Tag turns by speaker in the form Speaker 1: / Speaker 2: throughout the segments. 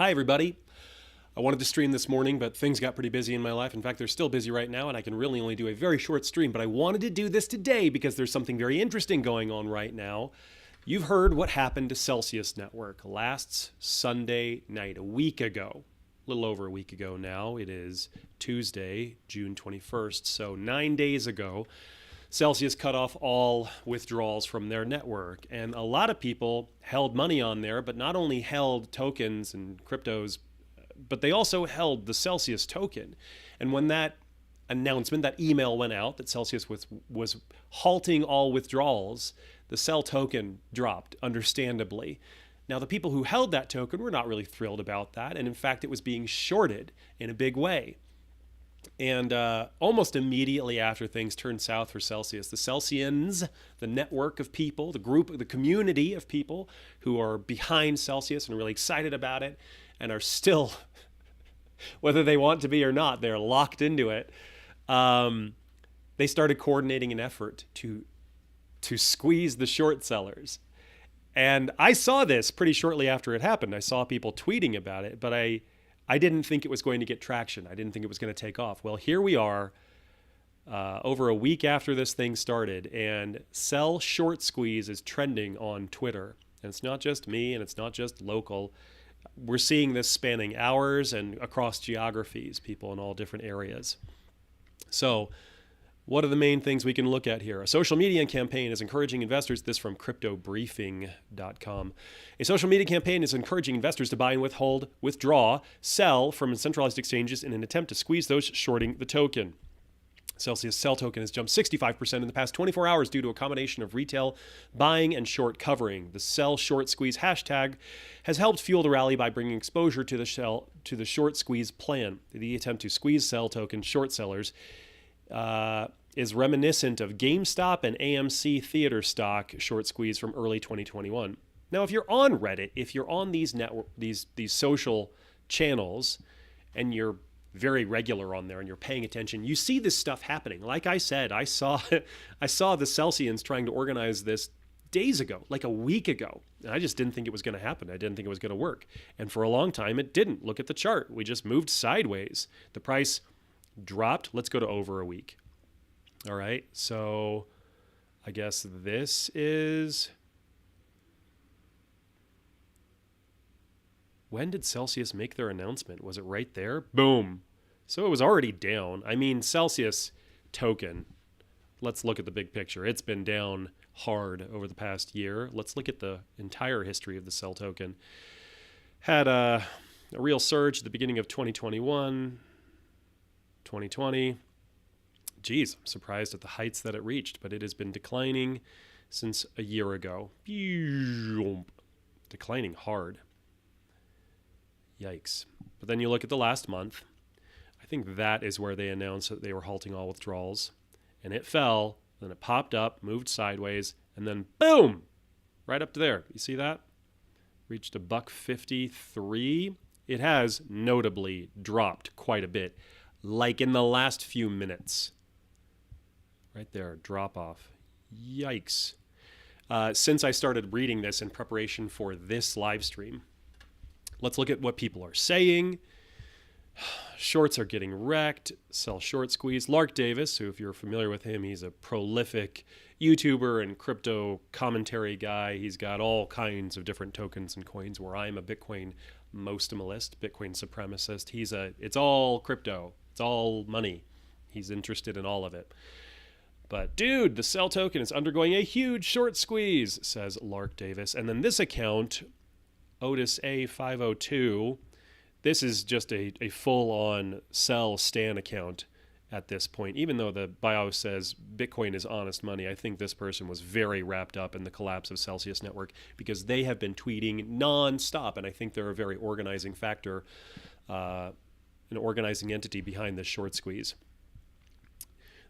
Speaker 1: Hi, everybody. I wanted to stream this morning, but things got pretty busy in my life. In fact, they're still busy right now, and I can really only do a very short stream. But I wanted to do this today because there's something very interesting going on right now. You've heard what happened to Celsius Network last Sunday night, a week ago. A little over a week ago now. It is Tuesday, June 21st. So 9 days ago, Celsius cut off all withdrawals from their network. And a lot of people held money on there, but not only held tokens and cryptos, but they also held the Celsius token. And when that announcement, that email went out that Celsius was halting all withdrawals, the Cell token dropped, understandably. Now, the people who held that token were not really thrilled about that. And in fact, it was being shorted in a big way. And almost immediately after things turned south for Celsius, the Celsians, the network of people, the group, the community of people who are behind Celsius and really excited about it and are still, whether they want to be or not, they're locked into it. They started coordinating an effort to squeeze the short sellers. And I saw this pretty shortly after it happened. I saw people tweeting about it, but I didn't think it was going to get traction. I didn't think it was going to take off. Well, here we are over a week after this thing started, and Cell Short Squeeze is trending on Twitter. And it's not just me, and it's not just local. We're seeing this spanning hours and across geographies, people in all different areas. So what are the main things we can look at here? A social media campaign is encouraging investors, this from cryptobriefing.com. A social media campaign is encouraging investors to buy and withdraw, sell from centralized exchanges in an attempt to squeeze those shorting the token. Celsius Cell token has jumped 65% in the past 24 hours due to a combination of retail buying and short covering. The Cell Short Squeeze hashtag has helped fuel the rally by bringing exposure to the short squeeze plan. The attempt to squeeze Cell token short sellers is reminiscent of GameStop and AMC theater stock short squeeze from early 2021. Now, if you're on Reddit, if you're on these social channels, and you're very regular on there and you're paying attention, you see this stuff happening. Like I said, I saw the Celsians trying to organize this days ago, like a week ago. And I just didn't think it was going to happen. I didn't think it was going to work. And for a long time, it didn't. Look at the chart. We just moved sideways. The price dropped. Let's go to over a week. All right. So I guess this is... When did Celsius make their announcement? Was it right there? Boom. So it was already down. I mean, Celsius token, let's look at the big picture. It's been down hard over the past year. Let's look at the entire history of the Cell token. Had a real surge at the beginning of 2021, 2020. Geez, I'm surprised at the heights that it reached, but it has been declining since a year ago. Declining hard. Yikes. But then you look at the last month. I think that is where they announced that they were halting all withdrawals. And it fell, then it popped up, moved sideways, and then boom! Right up to there. You see that? Reached $1.53. It has notably dropped quite a bit, like in the last few minutes. Right there, drop off. Yikes. Since I started reading this in preparation for this live stream, let's look at what people are saying. Shorts are getting wrecked. Cell short squeeze. Lark Davis, who if you're familiar with him, he's a prolific YouTuber and crypto commentary guy. He's got all kinds of different tokens and coins, where I'm a Bitcoin mostmalist, Bitcoin supremacist. It's all crypto. It's all money. He's interested in all of it. But dude, the Cell token is undergoing a huge short squeeze, says Lark Davis. And then this account, Otis A502, this is just a full-on Cell Stan account at this point. Even though the bio says Bitcoin is honest money, I think this person was very wrapped up in the collapse of Celsius Network because they have been tweeting non-stop, and I think they're a very organizing factor, an organizing entity behind this short squeeze.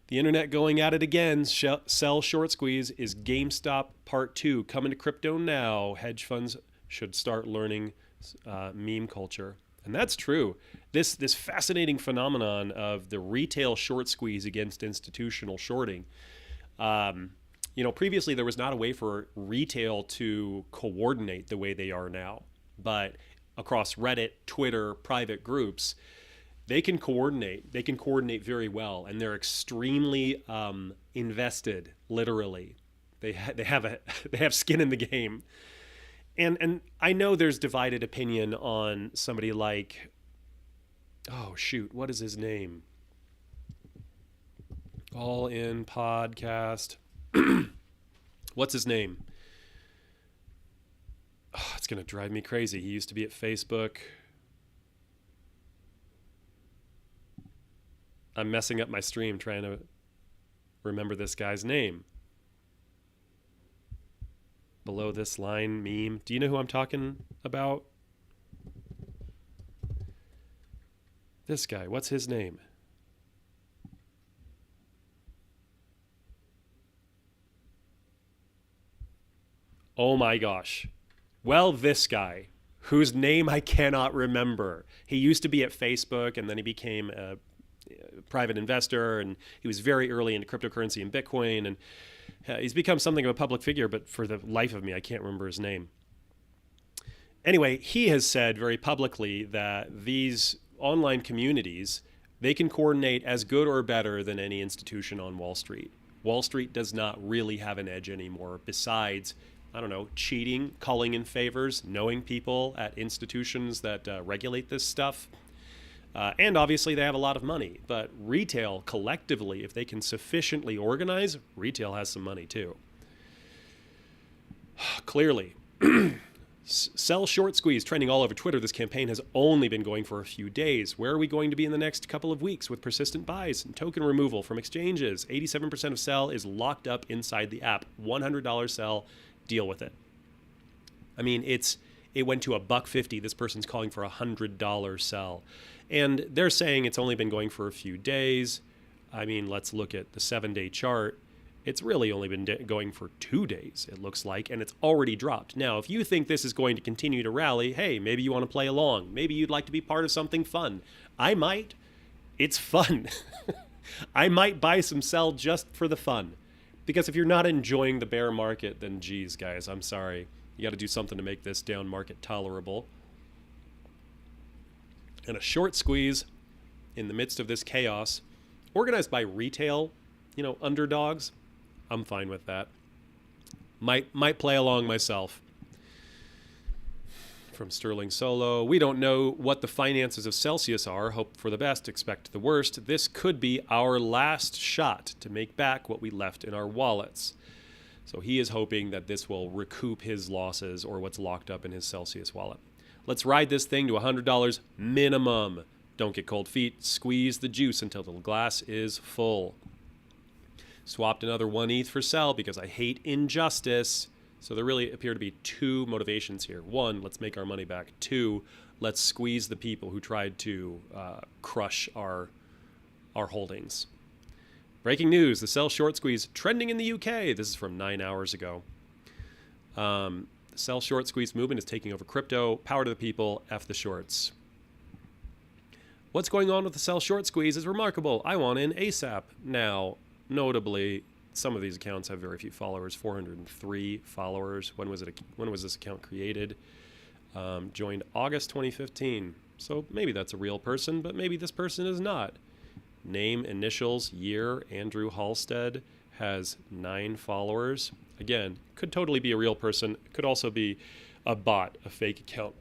Speaker 1: The internet going at it again. Cell short squeeze is GameStop Part 2 coming to crypto now. Hedge funds should start learning meme culture. And that's true. This fascinating phenomenon of the retail short squeeze against institutional shorting. Previously there was not a way for retail to coordinate the way they are now. But across Reddit, Twitter, private groups, they can coordinate. They can coordinate very well, and they're extremely invested. Literally, they they have skin in the game. And I know there's divided opinion on somebody like, oh shoot, what is his name? All In Podcast. What's his name? Oh, it's gonna drive me crazy. He used to be at Facebook. I'm messing up my stream trying to remember this guy's name. Below this line meme. Do you know who I'm talking about? This guy. What's his name? Oh my gosh. Well, this guy, whose name I cannot remember. He used to be at Facebook, and then he became a private investor, and he was very early into cryptocurrency and Bitcoin, and he's become something of a public figure, but for the life of me, I can't remember his name. Anyway, he has said very publicly that these online communities, they can coordinate as good or better than any institution on Wall Street. Wall Street does not really have an edge anymore besides, I don't know, cheating, calling in favors, knowing people at institutions that regulate this stuff. And obviously they have a lot of money, but retail collectively, if they can sufficiently organize, retail has some money too. Clearly. Sell short squeeze trending all over Twitter. This campaign has only been going for a few days. Where are we going to be in the next couple of weeks with persistent buys and token removal from exchanges? 87% of sell is locked up inside the app. $100 sell, deal with it. I mean, it went to $1.50. This person's calling for $100 sell. And they're saying it's only been going for a few days. I mean, let's look at the 7-day chart. It's really only been going for 2 days, it looks like, and it's already dropped. Now, if you think this is going to continue to rally, hey, maybe you want to play along. Maybe you'd like to be part of something fun. I might. It's fun. I might buy some sell just for the fun. Because if you're not enjoying the bear market, then geez, guys, I'm sorry. You got to do something to make this down market tolerable. And a short squeeze in the midst of this chaos, organized by retail, underdogs, I'm fine with that. Might play along myself. From Sterling Solo, we don't know what the finances of Celsius are. Hope for the best, expect the worst. This could be our last shot to make back what we left in our wallets. So he is hoping that this will recoup his losses or what's locked up in his Celsius wallet. Let's ride this thing to $100 minimum. Don't get cold feet. Squeeze the juice until the glass is full. Swapped another 1 ETH for sell because I hate injustice. So there really appear to be two motivations here. One, let's make our money back. Two, let's squeeze the people who tried to crush our holdings. Breaking news, the sell short squeeze trending in the UK. This is from 9 hours ago. The sell short squeeze movement is taking over crypto. Power to the people, F the shorts. What's going on with the sell short squeeze is remarkable. I want in ASAP. Now, notably, some of these accounts have very few followers, 403 followers. When was this account created? Joined August 2015. So maybe that's a real person, but maybe this person is not. Name, initials, year, Andrew Halstead has 9 followers. Again, could totally be a real person. Could also be a bot, a fake account.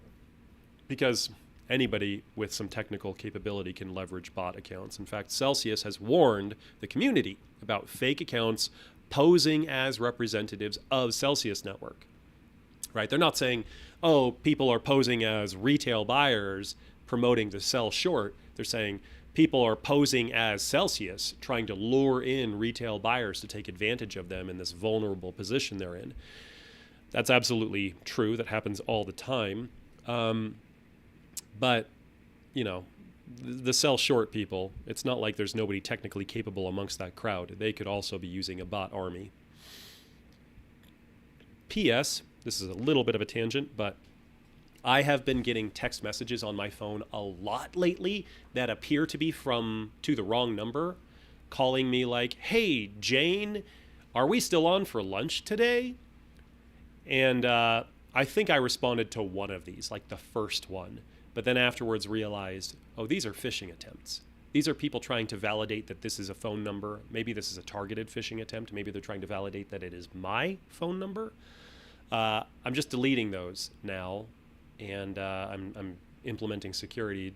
Speaker 1: Because anybody with some technical capability can leverage bot accounts. In fact, Celsius has warned the community about fake accounts posing as representatives of Celsius Network. Right? They're not saying, oh, people are posing as retail buyers promoting to sell short. They're saying people are posing as Celsius, trying to lure in retail buyers to take advantage of them in this vulnerable position they're in. That's absolutely true. That happens all the time. But, the sell short people, it's not like there's nobody technically capable amongst that crowd. They could also be using a bot army. P.S. This is a little bit of a tangent, but I have been getting text messages on my phone a lot lately that appear to be to the wrong number, calling me like, hey, Jane, are we still on for lunch today? And I think I responded to one of these, like the first one, but then afterwards realized, oh, these are phishing attempts. These are people trying to validate that this is a phone number. Maybe this is a targeted phishing attempt. Maybe they're trying to validate that it is my phone number. I'm just deleting those now, and I'm implementing security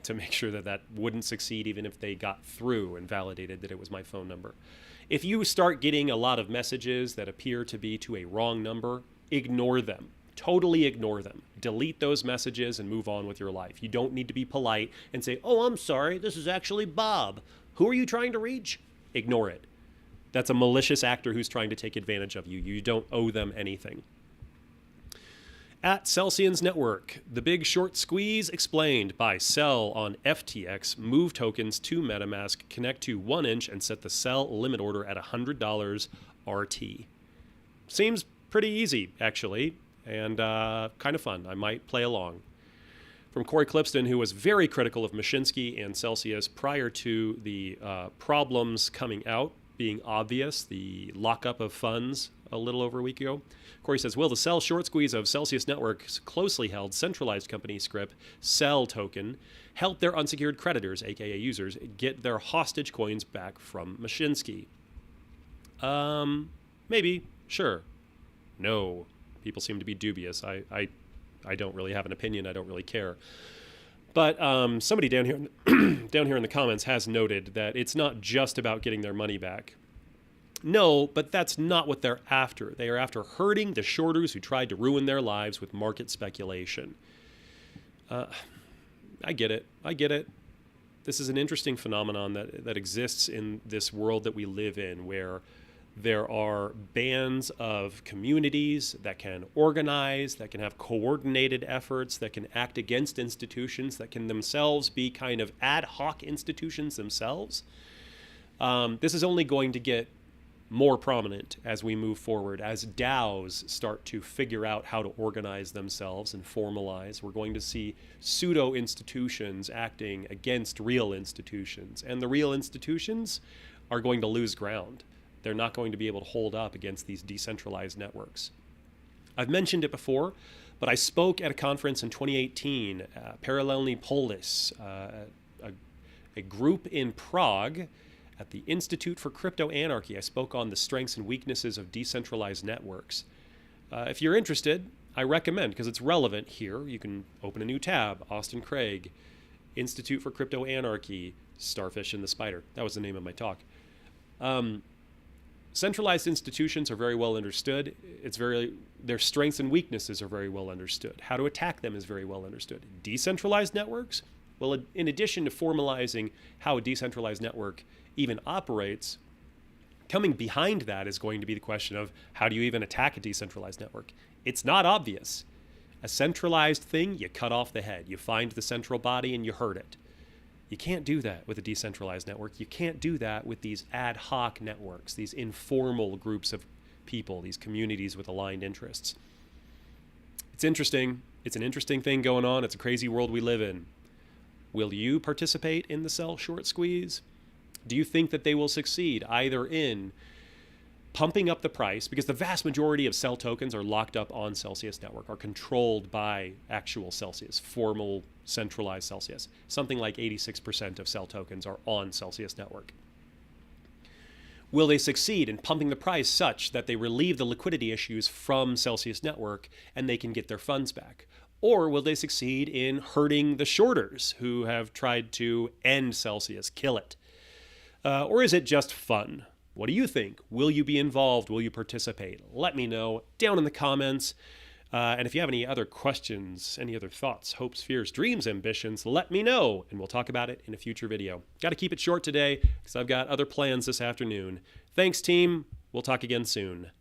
Speaker 1: to make sure that that wouldn't succeed even if they got through and validated that it was my phone number. If you start getting a lot of messages that appear to be to a wrong number, ignore them. Totally ignore them. Delete those messages and move on with your life. You don't need to be polite and say, oh, I'm sorry, this is actually Bob. Who are you trying to reach? Ignore it. That's a malicious actor who's trying to take advantage of you. You don't owe them anything. At Celsius Network, the big short squeeze explained by Cell on FTX, move tokens to MetaMask, connect to 1inch, and set the Cell limit order at $100 RT. Seems pretty easy, actually, and kind of fun. I might play along. From Corey Clipston, who was very critical of Mashinsky and Celsius prior to the problems coming out being obvious, the lockup of funds a little over a week ago. Corey says, will the Cell short squeeze of Celsius Network's closely held centralized company script, Cell token, help their unsecured creditors, aka users, get their hostage coins back from Mashinsky? Maybe, sure. No. People seem to be dubious. I don't really have an opinion. I don't really care. But somebody down here in the comments has noted that it's not just about getting their money back. No, but that's not what they're after. They are after hurting the shorters who tried to ruin their lives with market speculation. I get it. This is an interesting phenomenon that exists in this world that we live in, where there are bands of communities that can organize, that can have coordinated efforts, that can act against institutions, that can themselves be kind of ad hoc institutions themselves. This is only going to get more prominent as we move forward, as DAOs start to figure out how to organize themselves and formalize. We're going to see pseudo institutions acting against real institutions, and the real institutions are going to lose ground. They're not going to be able to hold up against these decentralized networks. I've mentioned it before, but I spoke at a conference in 2018, Paralelny Polis, a group in Prague at the Institute for Crypto Anarchy. I spoke on the strengths and weaknesses of decentralized networks. If you're interested, I recommend, because it's relevant here. You can open a new tab, Austin Craig, Institute for Crypto Anarchy, Starfish and the Spider. That was the name of my talk. Centralized institutions are very well understood. Their strengths and weaknesses are very well understood. How to attack them is very well understood. Decentralized networks? Well, in addition to formalizing how a decentralized network even operates, coming behind that is going to be the question of how do you even attack a decentralized network? It's not obvious. A centralized thing, you cut off the head. You find the central body and you hurt it. You can't do that with a decentralized network. You can't do that with these ad hoc networks, these informal groups of people, these communities with aligned interests. It's interesting. It's an interesting thing going on. It's a crazy world we live in. Will you participate in the Cell short squeeze? Do you think that they will succeed either in pumping up the price, because the vast majority of Cell tokens are locked up on Celsius Network, are controlled by actual Celsius, formal centralized Celsius. Something like 86% of Cell tokens are on Celsius Network. Will they succeed in pumping the price such that they relieve the liquidity issues from Celsius Network and they can get their funds back? Or will they succeed in hurting the shorters who have tried to end Celsius, kill it? Or is it just fun? What do you think? Will you be involved? Will you participate? Let me know down in the comments. And if you have any other questions, any other thoughts, hopes, fears, dreams, ambitions, let me know, and we'll talk about it in a future video. Got to keep it short today because I've got other plans this afternoon. Thanks, team. We'll talk again soon.